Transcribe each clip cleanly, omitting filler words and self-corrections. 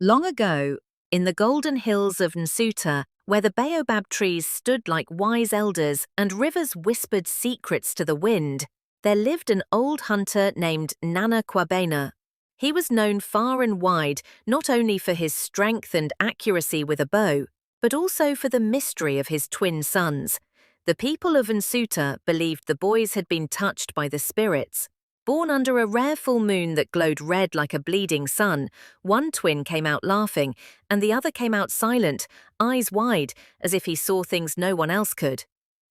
Long ago, in the golden hills of Nsuta, where the baobab trees stood like wise elders and rivers whispered secrets to the wind, there lived an old hunter named Nana Kwabena. He was known far and wide not only for his strength and accuracy with a bow, but also for the mystery of his twin sons. The people of Nsuta believed the boys had been touched by the spirits. Born under a rare full moon that glowed red like a bleeding sun, one twin came out laughing, and the other came out silent, eyes wide, as if he saw things no one else could.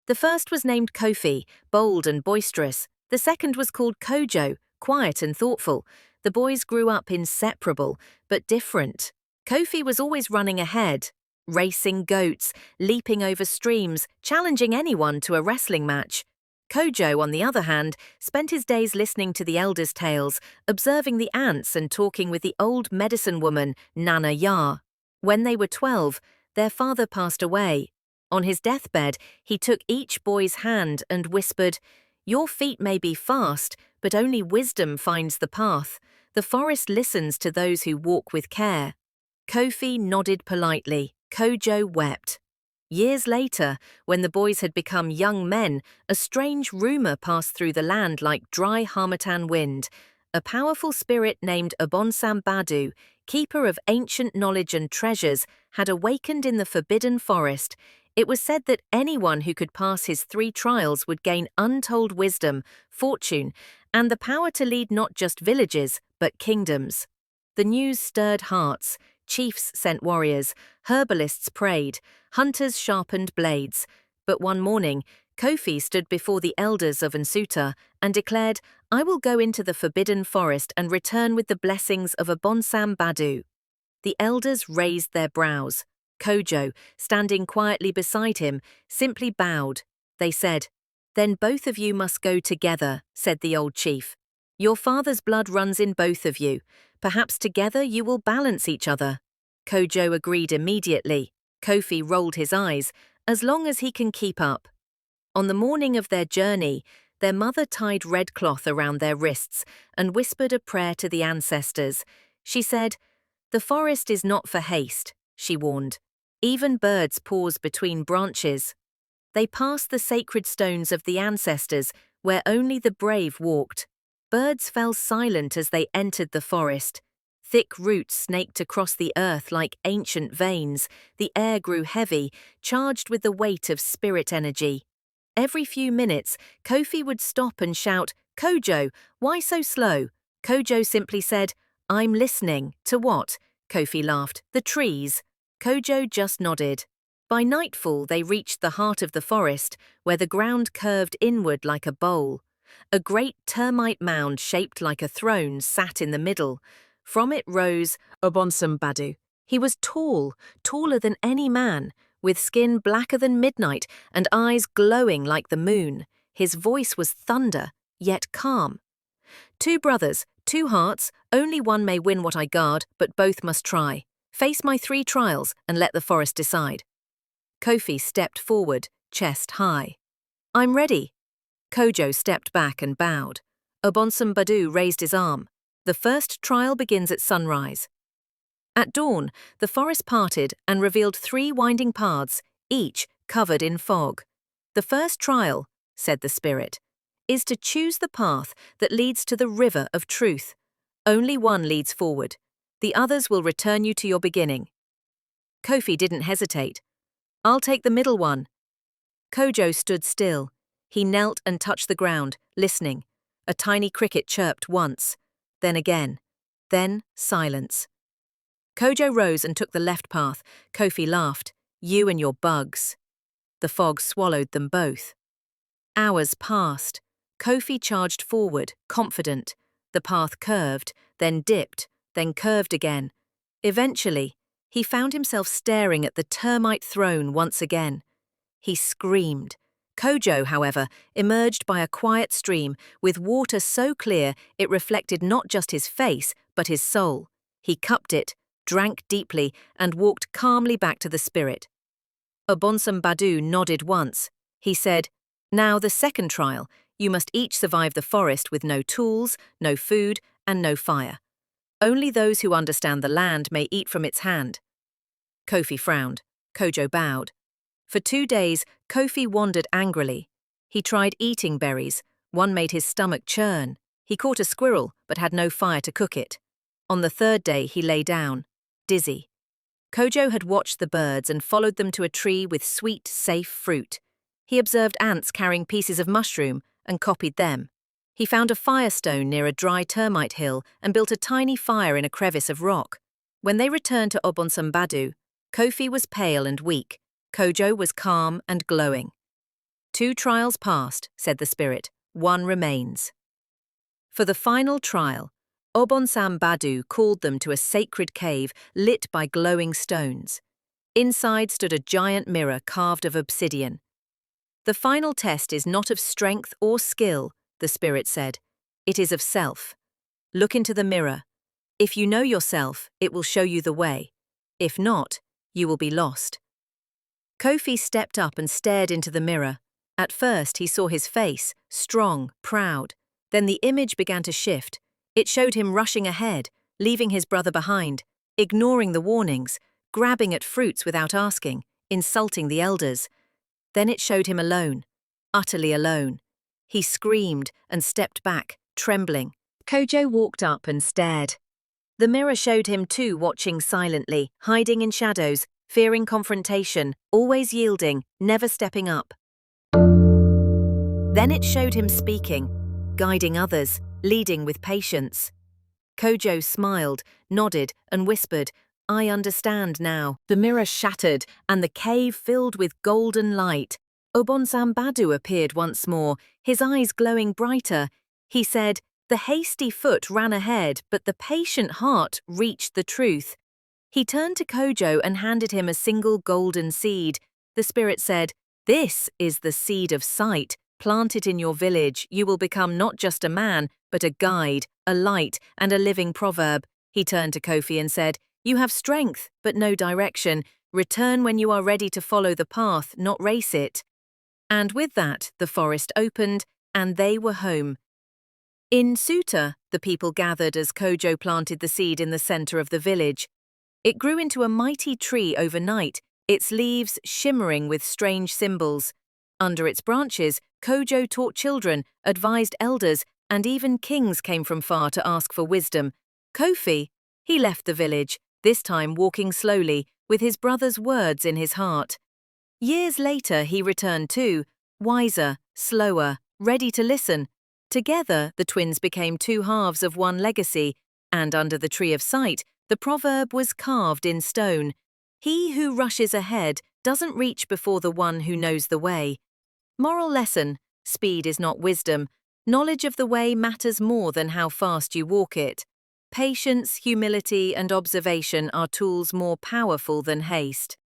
The first was named Kofi, bold and boisterous. The second was called Kojo, quiet and thoughtful. The boys grew up inseparable, but different. Kofi was always running ahead, racing goats, leaping over streams, challenging anyone to a wrestling match. Kojo, on the other hand, spent his days listening to the elders' tales, observing the ants and talking with the old medicine woman, Nana Ya. When they were 12, their father passed away. On his deathbed, he took each boy's hand and whispered, "Your feet may be fast, but only wisdom finds the path. The forest listens to those who walk with care." Kofi nodded politely. Kojo wept. Years later, when the boys had become young men, a strange rumor passed through the land like dry harmattan wind. A powerful spirit named Abonsam Badu, keeper of ancient knowledge and treasures, had awakened in the forbidden forest. It was said that anyone who could pass his 3 trials would gain untold wisdom, fortune, and the power to lead not just villages, but kingdoms. The news stirred hearts. Chiefs sent warriors, herbalists prayed, hunters sharpened blades. But one morning, Kofi stood before the elders of Nsuta and declared, "I will go into the forbidden forest and return with the blessings of Abonsam Badu." The elders raised their brows. Kojo, standing quietly beside him, simply bowed. They said, "Then both of you must go together," said the old chief. "Your father's blood runs in both of you. Perhaps together you will balance each other." Kojo agreed immediately. Kofi rolled his eyes, "As long as he can keep up." On the morning of their journey, their mother tied red cloth around their wrists and whispered a prayer to the ancestors. She said, "The forest is not for haste," she warned. "Even birds pause between branches." They passed the sacred stones of the ancestors, where only the brave walked. Birds fell silent as they entered the forest. Thick roots snaked across the earth like ancient veins. The air grew heavy, charged with the weight of spirit energy. Every few minutes, Kofi would stop and shout, "Kojo, why so slow?" Kojo simply said, "I'm listening." "To what?" Kofi laughed. "The trees." Kojo just nodded. By nightfall, they reached the heart of the forest, where the ground curved inward like a bowl. A great termite mound shaped like a throne sat in the middle. From it rose Obonsam Badu. He was tall, taller than any man, with skin blacker than midnight and eyes glowing like the moon. His voice was thunder, yet calm. "2 brothers, 2 hearts, only one may win what I guard, but both must try. Face my 3 trials and let the forest decide." Kofi stepped forward, chest high. "I'm ready." Kojo stepped back and bowed. Obonsam Badu raised his arm. "The first trial begins at sunrise." At dawn, the forest parted and revealed 3 winding paths, each covered in fog. "The first trial," said the spirit, "is to choose the path that leads to the river of truth. Only one leads forward. The others will return you to your beginning." Kofi didn't hesitate. "I'll take the middle one." Kojo stood still. He knelt and touched the ground, listening. A tiny cricket chirped once, then again, then silence. Kojo rose and took the left path. Kofi laughed. "You and your bugs." The fog swallowed them both. Hours passed. Kofi charged forward, confident. The path curved, then dipped, then curved again. Eventually, he found himself staring at the termite throne once again. He screamed. Kojo, however, emerged by a quiet stream with water so clear it reflected not just his face, but his soul. He cupped it, drank deeply, and walked calmly back to the spirit. Obonsam Badu nodded once. He said, "Now the second trial. You must each survive the forest with no tools, no food, and no fire. Only those who understand the land may eat from its hand. Kofi frowned. Kojo bowed. For 2 days, Kofi wandered angrily. He tried eating berries. One made his stomach churn. He caught a squirrel, but had no fire to cook it. On the 3rd day, he lay down, dizzy. Kojo had watched the birds and followed them to a tree with sweet, safe fruit. He observed ants carrying pieces of mushroom and copied them. He found a firestone near a dry termite hill and built a tiny fire in a crevice of rock. When they returned to Obonsambadu, Kofi was pale and weak. Kojo was calm and glowing. 2 trials passed, said the spirit. 1 remains. For the final trial, Obonsambadu called them to a sacred cave lit by glowing stones. Inside stood a giant mirror carved of obsidian. The final test is not of strength or skill, the spirit said. It is of self. Look into the mirror. If you know yourself, it will show you the way. If not, you will be lost. Kofi stepped up and stared into the mirror. At first, he saw his face, strong, proud. Then the image began to shift. It showed him rushing ahead, leaving his brother behind, ignoring the warnings, grabbing at fruits without asking, insulting the elders. Then it showed him alone, utterly alone. He screamed and stepped back, trembling. Kojo walked up and stared. The mirror showed him too, watching silently, hiding in shadows, fearing confrontation, always yielding, never stepping up. Then it showed him speaking, guiding others, leading with patience. Kojo smiled, nodded, and whispered, "I understand now." The mirror shattered, and the cave filled with golden light. Obonsambadu appeared once more, his eyes glowing brighter. He said, "The hasty foot ran ahead, but the patient heart reached the truth." He turned to Kojo and handed him a single golden seed. The spirit said, "This is the seed of sight. Plant it in your village. You will become not just a man, but a guide, a light, and a living proverb." He turned to Kofi and said, "You have strength, but no direction. Return when you are ready to follow the path, not race it." And with that, the forest opened, and they were home. In Nsuta, the people gathered as Kojo planted the seed in the center of the village. It grew into a mighty tree overnight, its leaves shimmering with strange symbols. Under its branches, Kojo taught children, advised elders, and even kings came from far to ask for wisdom. Kofi, he left the village, this time walking slowly, with his brother's words in his heart. Years later, he returned too, wiser, slower, ready to listen. Together, the twins became 2 halves of one legacy, and under the tree of sight, the proverb was carved in stone. He who rushes ahead doesn't reach before the one who knows the way. Moral lesson: speed is not wisdom. Knowledge of the way matters more than how fast you walk it. Patience, humility, and observation are tools more powerful than haste.